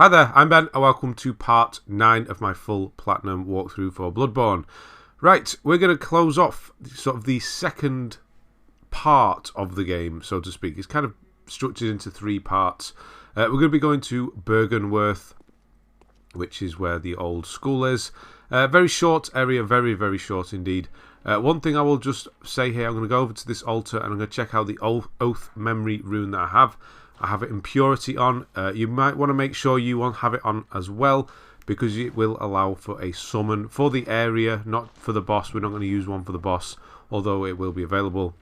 Hi there, I'm Ben and welcome to part 9 of my full platinum walkthrough for Bloodborne. Right, we're going to close off sort of the second part of the game, so to speak. It's kind of structured into 3 parts. We're going to be going to Byrgenwerth, which is where the old school is. Very short area, very, very short indeed. One thing I will just say here, I'm going to go over to this altar and I'm going to check out the Oath Memory rune that I have. I have it in purity on. You might want to make sure you have it on as well, because it will allow for a summon for the area, not for the boss. We're not going to use one for the boss, although it will be available.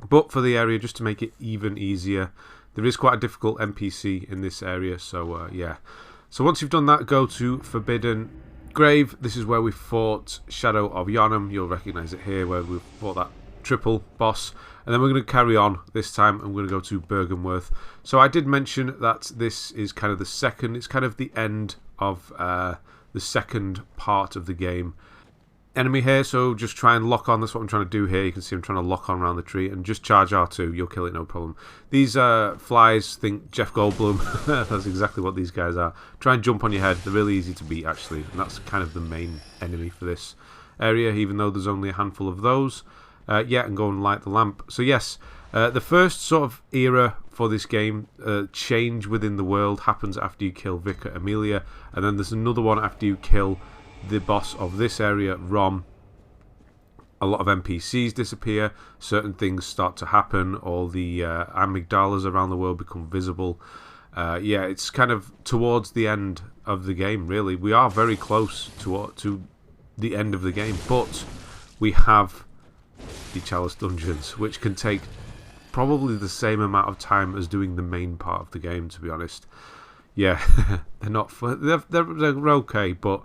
But for the area, just to make it even easier. There is quite a difficult NPC in this area, so yeah. So once you've done that, go to Forbidden Grave. This is where we fought Shadow of Yharnam. You'll recognise it here, where we fought that triple boss. And then we're going to carry on. This time I'm going to go to Byrgenwerth. So I did mention that this is kind of the second, it's kind of the end of the second part of the game. Enemy here, so just try and lock on. That's what I'm trying to do here. You can see I'm trying to lock on around the tree and just charge R2. You'll kill it, no problem. These flies, think Jeff Goldblum. That's exactly what these guys are. Try and jump on your head. They're really easy to beat, actually. And that's kind of the main enemy for this area, even though there's only a handful of those. Yeah, and go and light the lamp. So yes, the first sort of era for this game, change within the world, happens after you kill Vicar Amelia, and then there's another one after you kill the boss of this area, Rom. A lot of NPCs disappear, certain things start to happen, all the amygdalas around the world become visible. Yeah, it's kind of towards the end of the game, really. We are very close to the end of the game, but we have the Chalice Dungeons, which can take probably the same amount of time as doing the main part of the game, to be honest. Yeah, they're not they're okay, but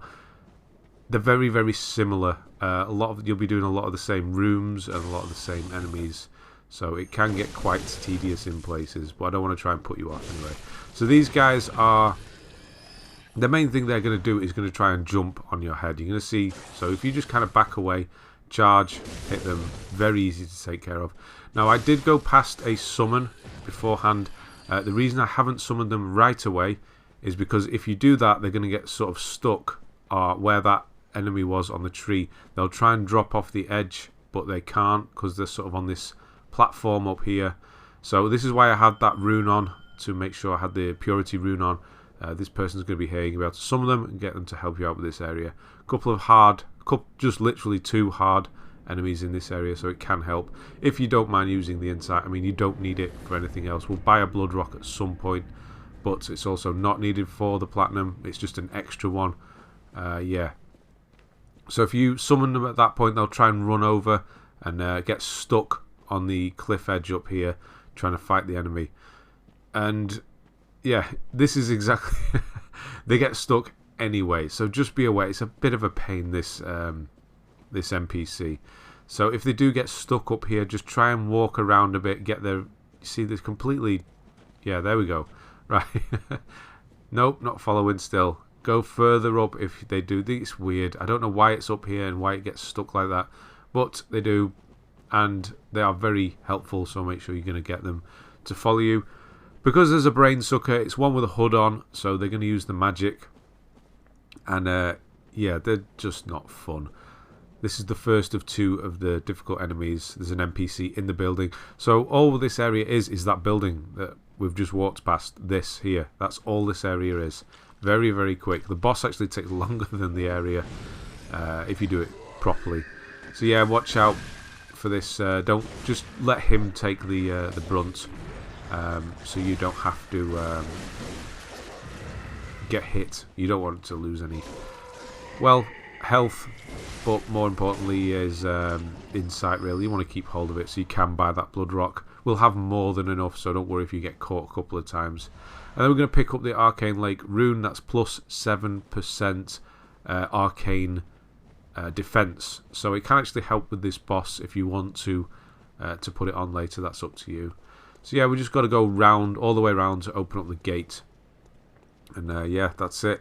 they're very, very similar. You'll be doing a lot of the same rooms and a lot of the same enemies, so it can get quite tedious in places, but I don't want to try and put you off anyway. So these guys are, the main thing they're going to do is going to try and jump on your head. You're going to see, so if you just kind of back away, charge, hit them, very easy to take care of. Now I did go past a summon beforehand. The reason I haven't summoned them right away is because if you do that, they're going to get sort of stuck where that enemy was on the tree. They'll try and drop off the edge, but they can't because they're sort of on this platform up here. So this is why I had that rune on, to make sure I had the purity rune on. This person's going to be here. You'll be able to summon them and get them to help you out with this area. A couple of just literally 2 hard enemies in this area, so it can help. If you don't mind using the insight, I mean, you don't need it for anything else. We'll buy a blood rock at some point, but it's also not needed for the platinum. It's just an extra one. Yeah. So if you summon them at that point, they'll try and run over and get stuck on the cliff edge up here, trying to fight the enemy. And yeah, this is exactly they get stuck anyway, so just be aware. It's a bit of a pain, this this NPC. So if they do get stuck up here, just try and walk around a bit, get there. You see, there's completely, yeah, there we go. Right. Nope, not following still. Go further up if they do. It's weird. I don't know why it's up here and why it gets stuck like that, but they do, and they are very helpful, so make sure you're going to get them to follow you. Because there's a brain sucker, it's one with a hood on, so they're going to use the magic. And yeah, they're just not fun. This is the first of 2 of the difficult enemies. There's an NPC in the building. So all this area is that building that we've just walked past. This here. That's all this area is. Very, very quick. The boss actually takes longer than the area if you do it properly. So yeah, watch out for this. Don't just let him take the brunt, so you don't have to get hit. You don't want to lose any, well, health, but more importantly is insight, really. You want to keep hold of it so you can buy that blood rock. We'll have more than enough, so don't worry if you get caught a couple of times. And then we're going to pick up the Arcane Lake rune. That's plus 7% arcane defense, so it can actually help with this boss if you want to put it on later. That's up to you. So yeah, we just got to go round, all the way around, to open up the gate. And yeah, that's it.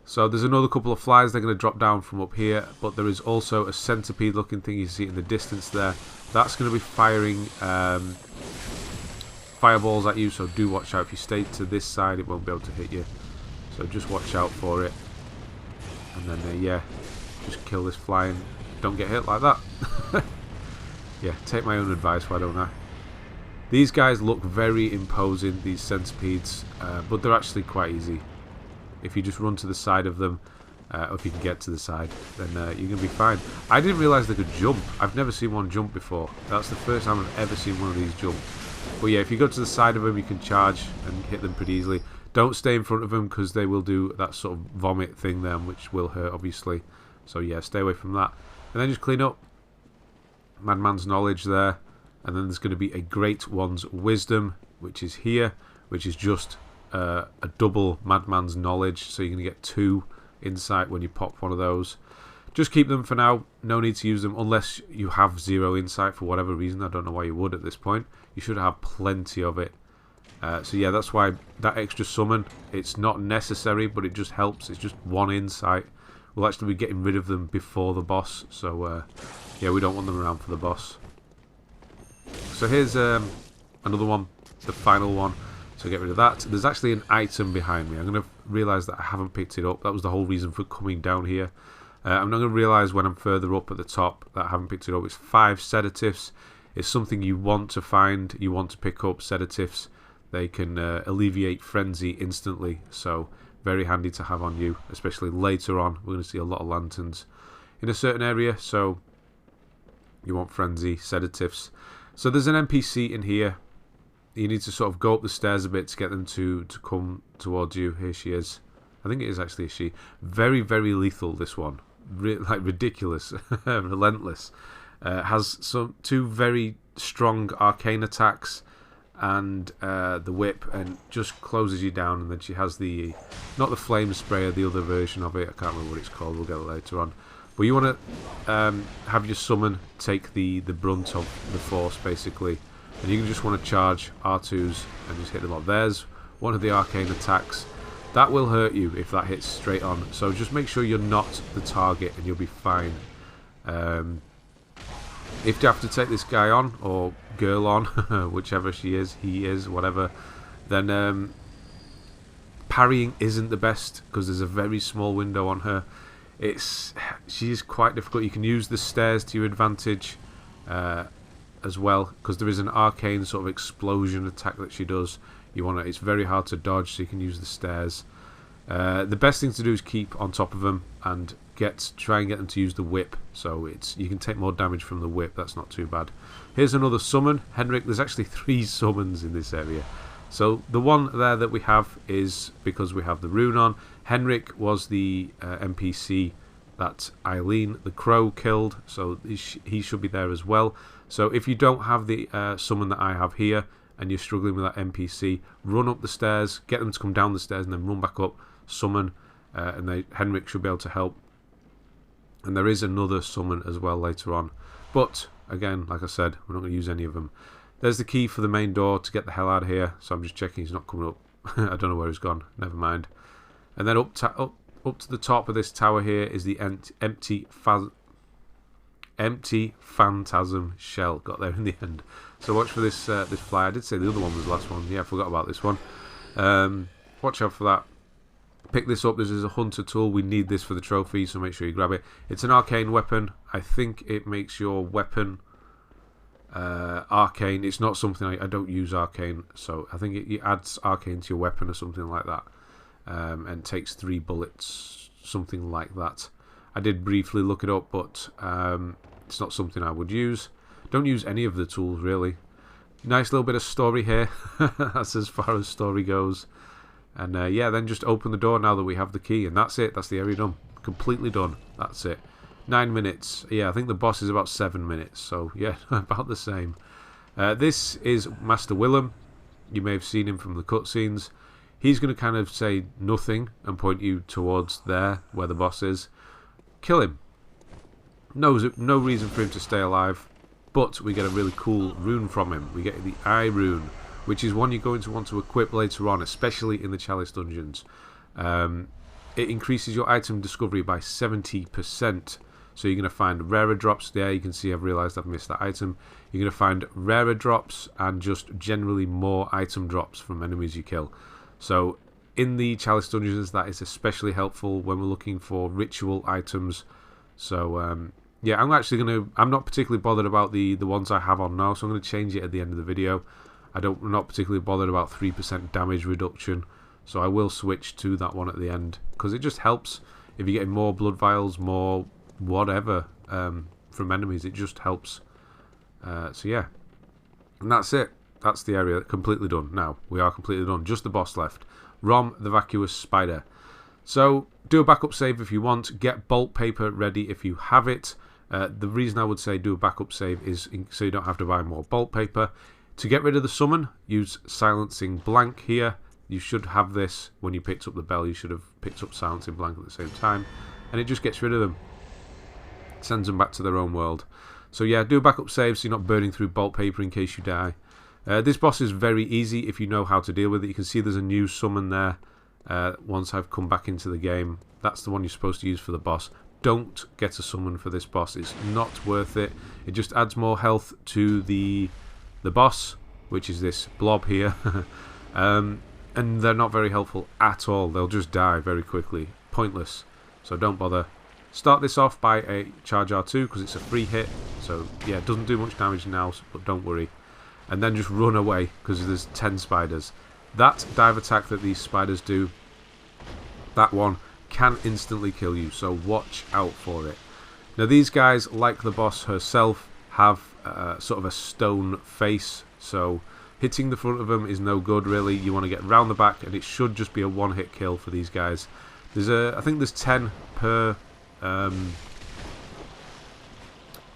So there's another couple of flies. They're going to drop down from up here, but there is also a centipede looking thing. You see it in the distance there. That's going to be firing fireballs at you, so do watch out. If you stay to this side, it won't be able to hit you. So just watch out for it. And then, yeah, just kill this fly and don't get hit like that. Yeah, take my own advice, why don't I? These guys look very imposing, these centipedes, but they're actually quite easy. If you just run to the side of them, or if you can get to the side, then you're going to be fine. I didn't realise they could jump. I've never seen one jump before. That's the first time I've ever seen one of these jump. But yeah, if you go to the side of them, you can charge and hit them pretty easily. Don't stay in front of them because they will do that sort of vomit thing then, which will hurt, obviously. So yeah, stay away from that. And then just clean up. Madman's knowledge there. And then there's going to be a Great One's wisdom, which is here, which is just a double Madman's knowledge. So you're going to get 2 insight when you pop one of those. Just keep them for now. No need to use them unless you have 0 insight for whatever reason. I don't know why you would at this point. You should have plenty of it. So yeah, that's why that extra summon, it's not necessary, but it just helps. It's just 1 insight. We'll actually be getting rid of them before the boss. So yeah, we don't want them around for the boss. So here's another one, the final one. So get rid of that. There's actually an item behind me. I'm going to realise that I haven't picked it up. That was the whole reason for coming down here. I'm not going to realise when I'm further up at the top that I haven't picked it up. It's 5 sedatives. It's something you want to find. You want to pick up sedatives. They can alleviate frenzy instantly. So very handy to have on you, especially later on. We're going to see a lot of lanterns in a certain area. So you want frenzy, sedatives. So there's an NPC in here. You need to sort of go up the stairs a bit to get them to come towards you. Here she is. I think it is actually a she. Very, very lethal, this one. Like ridiculous. Relentless. Has 2 very strong arcane attacks and the whip, and just closes you down. And then she has the, not the flame sprayer, the other version of it. I can't remember what it's called. We'll get it later on. But you want to have your summon take the brunt of the force, basically. And you just want to charge R2s and just hit them up. There's one of the arcane attacks. That will hurt you if that hits straight on. So just make sure you're not the target and you'll be fine. If you have to take this guy on, or girl on, whichever she is, he is, whatever, then parrying isn't the best because there's a very small window on her. She is quite difficult. You can use the stairs to your advantage. As well, because there is an arcane sort of explosion attack that she does. It's very hard to dodge, so you can use the stairs. The best thing to do is keep on top of them and try and get them to use the whip. So you can take more damage from the whip. That's not too bad. Here's another summon, Henrik. There's actually 3 summons in this area. So the one there that we have is because we have the rune on. Henrik was the NPC that Eileen the Crow killed, so he should be there as well. So if you don't have the summon that I have here and you're struggling with that NPC, run up the stairs, get them to come down the stairs and then run back up, summon, and Henrik should be able to help. And there is another summon as well later on. But again, like I said, we're not going to use any of them. There's the key for the main door to get the hell out of here. So I'm just checking he's not coming up. I don't know where he's gone. Never mind. And then up to the top of this tower here is the empty Phantasm shell. Got there in the end. So watch for this this fly. I did say the other one was the last one. Yeah, I forgot about this one. Watch out for that. Pick this up. This is a hunter tool. We need this for the trophy, so make sure you grab it. It's an arcane weapon. I think it makes your weapon arcane. It's not something I don't use arcane, so I think it adds arcane to your weapon or something like that. And takes 3 bullets, something like that. I did briefly look it up, but it's not something I would use. Don't use any of the tools, really. Nice little bit of story here. That's as far as story goes. And yeah, then just open the door now that we have the key, and that's it. That's the area done. Completely done. That's it. 9 minutes. Yeah, I think the boss is about 7 minutes, so yeah, about the same. This is Master Willem. You may have seen him from the cutscenes. He's going to kind of say nothing and point you towards there, where the boss is. Kill him. No reason for him to stay alive, but we get a really cool rune from him. We get the Eye Rune, which is one you're going to want to equip later on, especially in the Chalice dungeons. It increases your item discovery by 70%. So you're going to find rarer drops there. You can see I've realised I've missed that item. You're going to find rarer drops and just generally more item drops from enemies you kill. So in the Chalice Dungeons, that is especially helpful when we're looking for ritual items. So, yeah, I'm not particularly bothered about the ones I have on now, so I'm going to change it at the end of the video. I'm not particularly bothered about 3% damage reduction, so I will switch to that one at the end, because it just helps. If you're getting more blood vials, more whatever from enemies, it just helps. So yeah, and that's it. That's the area completely done. Now, we are completely done. Just the boss left. Rom, the Vacuous Spider. So, do a backup save if you want. Get bolt paper ready if you have it. The reason I would say do a backup save is so you don't have to buy more bolt paper. To get rid of the summon, use Silencing Blank here. You should have this when you picked up the bell. You should have picked up Silencing Blank at the same time. And it just gets rid of them. Sends them back to their own world. So yeah, do a backup save so you're not burning through bolt paper in case you die. This boss is very easy if you know how to deal with it. You can see there's a new summon there once I've come back into the game. That's the one you're supposed to use for the boss. Don't get a summon for this boss. It's not worth it. It just adds more health to the boss, which is this blob here. And they're not very helpful at all. They'll just die very quickly. Pointless. So don't bother. Start this off by a charge R2 because it's a free hit. So yeah, it doesn't do much damage now, but don't worry. And then just run away because there's 10 spiders. That dive attack that these spiders do, that one can instantly kill you, so watch out for it. Now these guys, like the boss herself, have sort of a stone face, so hitting the front of them is no good really. You want to get round the back, and it should just be a one-hit kill for these guys. I think there's 10 per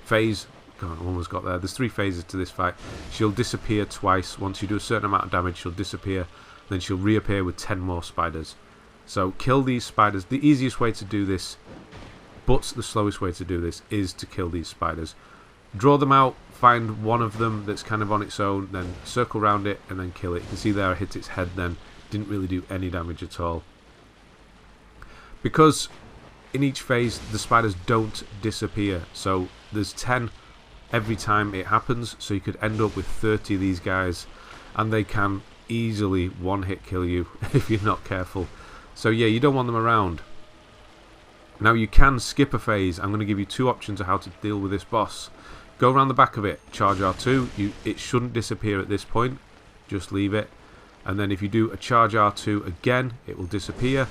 phase. God, I almost got there. There's 3 phases to this fight. She'll disappear twice. Once you do a certain amount of damage, she'll disappear. Then she'll reappear with 10 more spiders. So kill these spiders. The easiest way to do this, but the slowest way to do this, is to kill these spiders. Draw them out, find one of them that's kind of on its own, then circle around it and then kill it. You can see there I hit its head then. Didn't really do any damage at all. Because in each phase the spiders don't disappear. So there's 10 every time it happens, so you could end up with 30 of these guys, and they can easily one-hit kill you if you're not careful. So yeah, you don't want them around. Now you can skip a phase. I'm going to give you 2 options of how to deal with this boss. Go around the back of it, charge R2. It shouldn't disappear at this point. Just leave it. And then if you do a charge R2 again, it will disappear.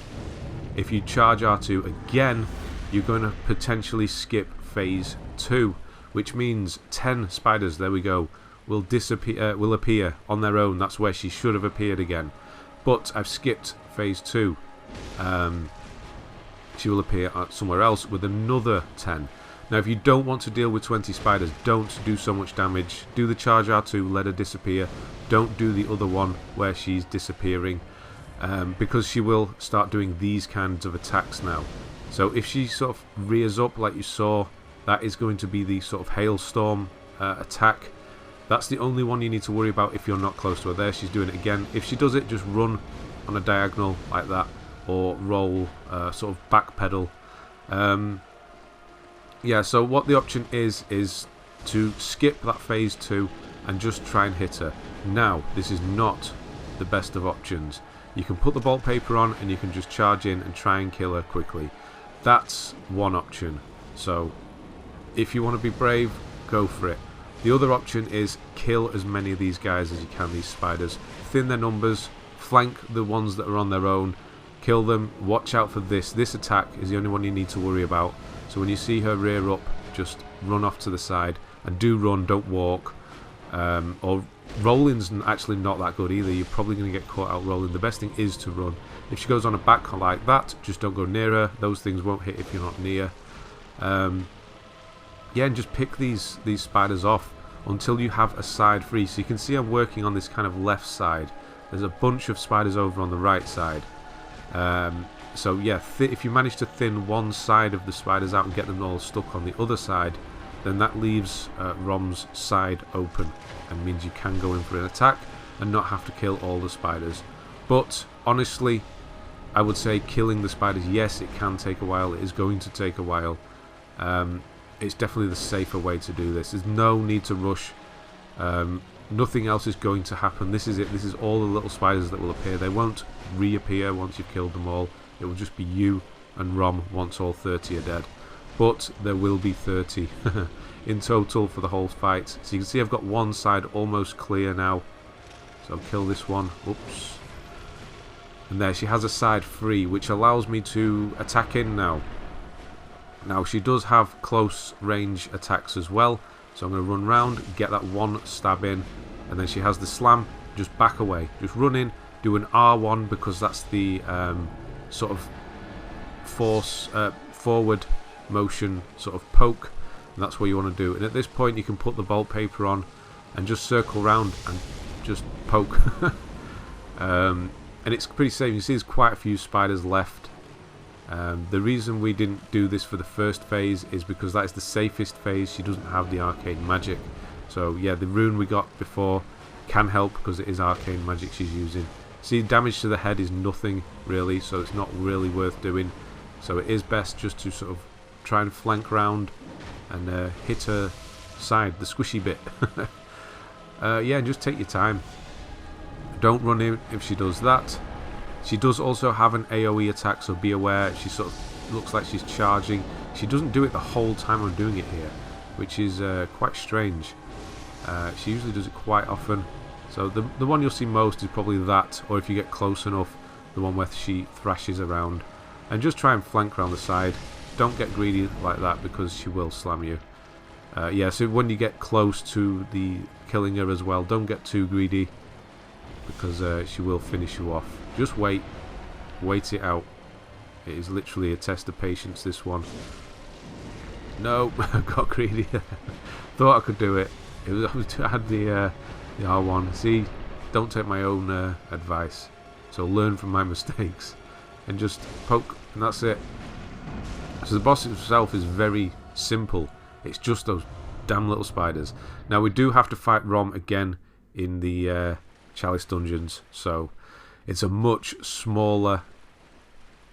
If you charge R2 again, you're going to potentially skip phase 2. Which means 10 spiders, there we go, will appear on their own. That's where she should have appeared again. But I've skipped phase 2. She will appear somewhere else with another 10. Now if you don't want to deal with 20 spiders, don't do so much damage. Do the charge R2, let her disappear. Don't do the other one where she's disappearing. Because she will start doing these kinds of attacks now. So if she sort of rears up like you saw, that is going to be the sort of hailstorm attack. That's the only one you need to worry about if you're not close to her. There, she's doing it again. If she does it, just run on a diagonal like that, or roll, sort of backpedal. Yeah, so what the option is to skip that phase 2 and just try and hit her. Now, this is not the best of options. You can put the bolt paper on and you can just charge in and try and kill her quickly. That's one option. So if you want to be brave, go for it. The other option is kill as many of these guys as you can, these spiders. Thin their numbers, flank the ones that are on their own, kill them. Watch out for this. This attack is the only one you need to worry about. So when you see her rear up, just run off to the side. And do run, don't walk. Or rolling's actually not that good either. You're probably going to get caught out rolling. The best thing is to run. If she goes on a back like that, just don't go near her. Those things won't hit if you're not near. Yeah, and just pick these spiders off until you have a side free. So you can see I'm working on this kind of left side. There's a bunch of spiders over on the right side. So yeah, if you manage to thin one side of the spiders out and get them all stuck on the other side, then that leaves Rom's side open and means you can go in for an attack and not have to kill all the spiders. But honestly, I would say killing the spiders, yes, it can take a while. It is going to take a while. It's definitely the safer way to do this. There's no need to rush. Nothing else is going to happen. This is it. This is all the little spiders that will appear. They won't reappear once you've killed them all. It will just be you and Rom once all 30 are dead. But there will be 30 in total for the whole fight. So you can see I've got one side almost clear now. So I'll kill this one. Oops. And there, she has a side free, which allows me to attack in now. Now, she does have close range attacks as well. So I'm going to run round, get that one stab in. And then she has the slam, just back away. Just run in, do an R1 because that's the sort of force, forward motion sort of poke. And that's what you want to do. And at this point you can put the bolt paper on and just circle round and just poke. And it's pretty safe. You can see there's quite a few spiders left. The reason we didn't do this for the first phase is because that is the safest phase. She doesn't have the arcane magic. So yeah, the rune we got before can help because it is arcane magic she's using. See, damage to the head is nothing really, so it's not really worth doing. So it is best just to sort of try and flank round and hit her side, the squishy bit. Yeah, just take your time. Don't run in if she does that. She does also have an AoE attack, so be aware. She sort of looks like she's charging. She doesn't do it the whole time I'm doing it here, which is quite strange. She usually does it quite often. So the one you'll see most is probably that, or if you get close enough, the one where she thrashes around. And just try and flank around the side. Don't get greedy like that because she will slam you. Yeah, so when you get close to the killing her as well, don't get too greedy because she will finish you off. Just wait. Wait it out. It is literally a test of patience, this one. No, I got greedy. Thought I could do it. I had the R1. See, don't take my own advice. So learn from my mistakes. And just poke, and that's it. So the boss itself is very simple. It's just those damn little spiders. Now we do have to fight Rom again in the Chalice dungeons. So it's a much smaller.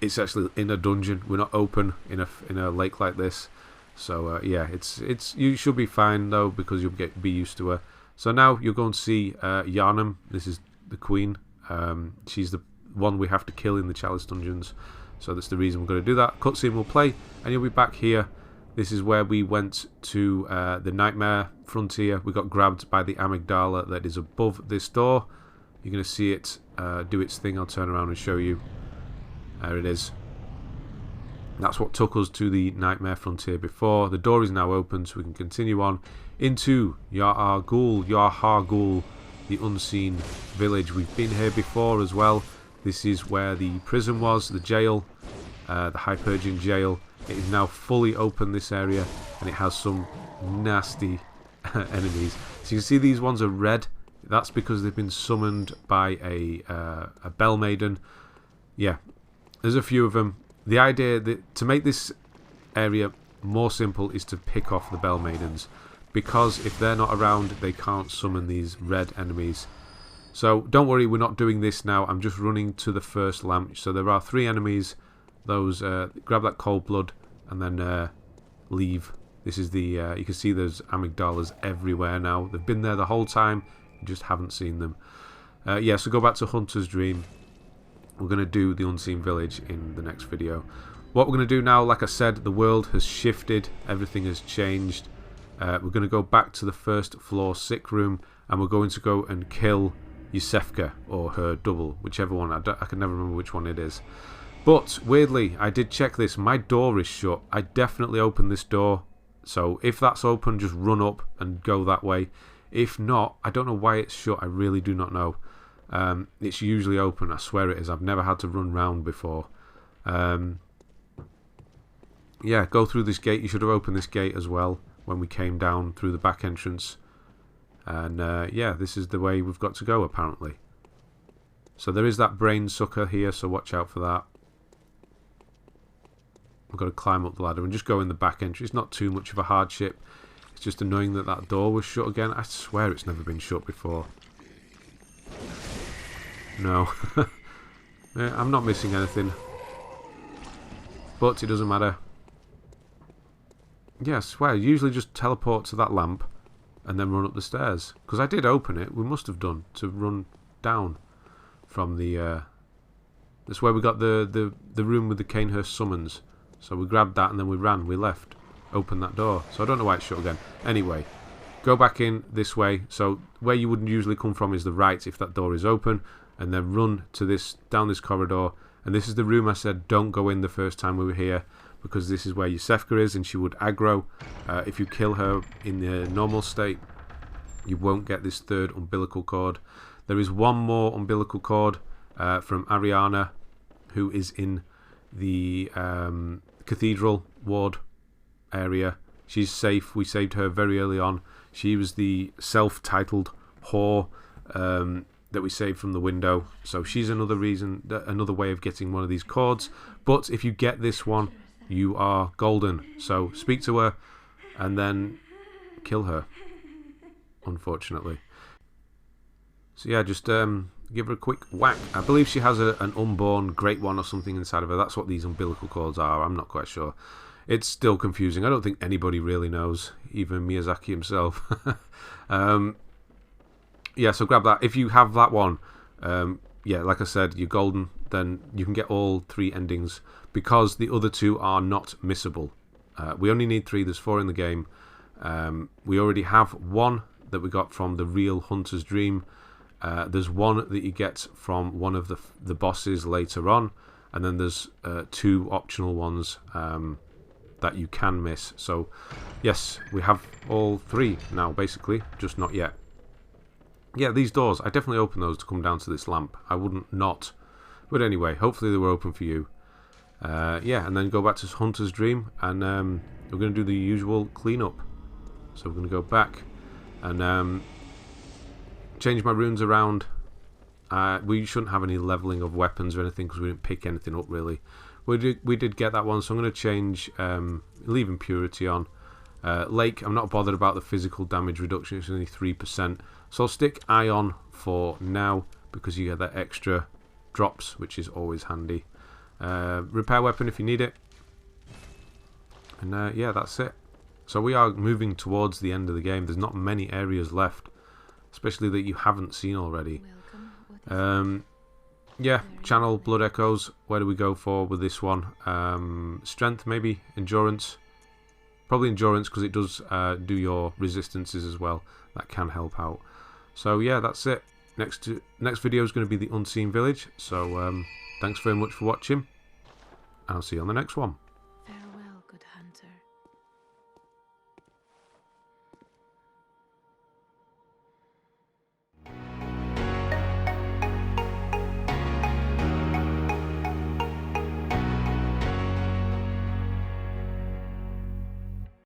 It's actually in a dungeon. We're not open in a lake like this. So yeah, it's you should be fine though because you'll be used to her. So now you're going to see Yarnum. This is the queen. She's the one we have to kill in the Chalice dungeons. So that's the reason we're going to do that. Cutscene will play, and you'll be back here. This is where we went to the Nightmare Frontier. We got grabbed by the amygdala that is above this door. You're going to see it do its thing. I'll turn around and show you. There it is. That's what took us to the Nightmare Frontier before. The door is now open, so we can continue on into Yar Hargul, the unseen village. We've been here before as well. This is where the prison was, the jail, the Hypergian jail. It is now fully open, this area, and it has some nasty enemies. So you can see these ones are red. That's because they've been summoned by a bell maiden. Yeah, there's a few of them. The idea that to make this area more simple is to pick off the bell maidens, because if they're not around, they can't summon these red enemies. So don't worry, we're not doing this now. I'm just running to the first lamp. So there are 3 enemies. Those grab that cold blood and then leave. This is the you can see there's amygdalas everywhere now. They've been there the whole time. You just haven't seen them. Yeah, so go back to Hunter's Dream. We're going to do the Unseen Village in the next video. What we're going to do now, like I said, the world has shifted. Everything has changed. We're going to go back to the first floor sick room, and we're going to go and kill Yusefka, or her double, whichever one. I can never remember which one it is. But weirdly, I did check this. My door is shut. I definitely opened this door. So if that's open, just run up and go that way. If not, I don't know why it's shut. I really do not know. It's usually open. I swear it is. I've never had to run round before. Yeah, go through this gate. You should have opened this gate as well when we came down through the back entrance. And yeah, this is the way we've got to go apparently. So there is that brain sucker here, so watch out for that. I've got to climb up the ladder and just go in the back entry. It's not too much of a hardship. It's just annoying that that door was shut again. I swear it's never been shut before. No. Yeah, I'm not missing anything. But it doesn't matter. Yeah, I swear, usually just teleport to that lamp and then run up the stairs. Because I did open it. We must have done to run down from the... that's where we got the room with the Canehurst summons. So we grabbed that and then we ran. We left. Opened that door. So I don't know why it's shut again. Anyway, go back in this way. So where you wouldn't usually come from is the right if that door is open. And then run to this, down this corridor. And this is the room I said don't go in the first time we were here, because this is where Yusefka is and she would aggro. If you kill her in the normal state, you won't get this third umbilical cord. There is one more umbilical cord from Ariana, who is in the cathedral ward area. She's safe. We saved her very early on. She was the self-titled whore that we saved from the window. So she's another reason, another way of getting one of these cords. But if you get this one, you are golden. So speak to her and then kill her, unfortunately. So yeah, just give her a quick whack. I believe she has an unborn great one or something inside of her. That's what these umbilical cords are. I'm not quite sure. It's still confusing. I don't think anybody really knows, even Miyazaki himself. Yeah, so grab that. If you have that one, yeah, like I said, you're golden. Then you can get all 3 endings, because the other 2 are not missable. We only need 3. There's 4 in the game. We already have 1 that we got from the real Hunter's Dream. There's 1 that you get from one of the bosses later on, and then there's 2 optional ones that you can miss. So yes, we have all 3 now, basically, just not yet. Yeah, these doors, I definitely open those to come down to this lamp. I wouldn't not. But anyway, hopefully they were open for you. Yeah, and then go back to Hunter's Dream, and we're going to do the usual cleanup. So we're going to go back and change my runes around. We shouldn't have any leveling of weapons or anything, because we didn't pick anything up really. We did get that one, so I'm going to change, leave Impurity on. Lake, I'm not bothered about the physical damage reduction, it's only 3%. So I'll stick Ion for now, because you get that extra drops, which is always handy. Repair weapon if you need it. And yeah, that's it. So we are moving towards the end of the game. There's not many areas left, especially that you haven't seen already. Yeah, channel Blood Echoes. Where do we go for with this one? Strength, maybe? Endurance? Probably Endurance, because it does do your resistances as well. That can help out. So yeah, that's it. Next video is going to be the Unseen Village. So thanks very much for watching, and I'll see you on the next one.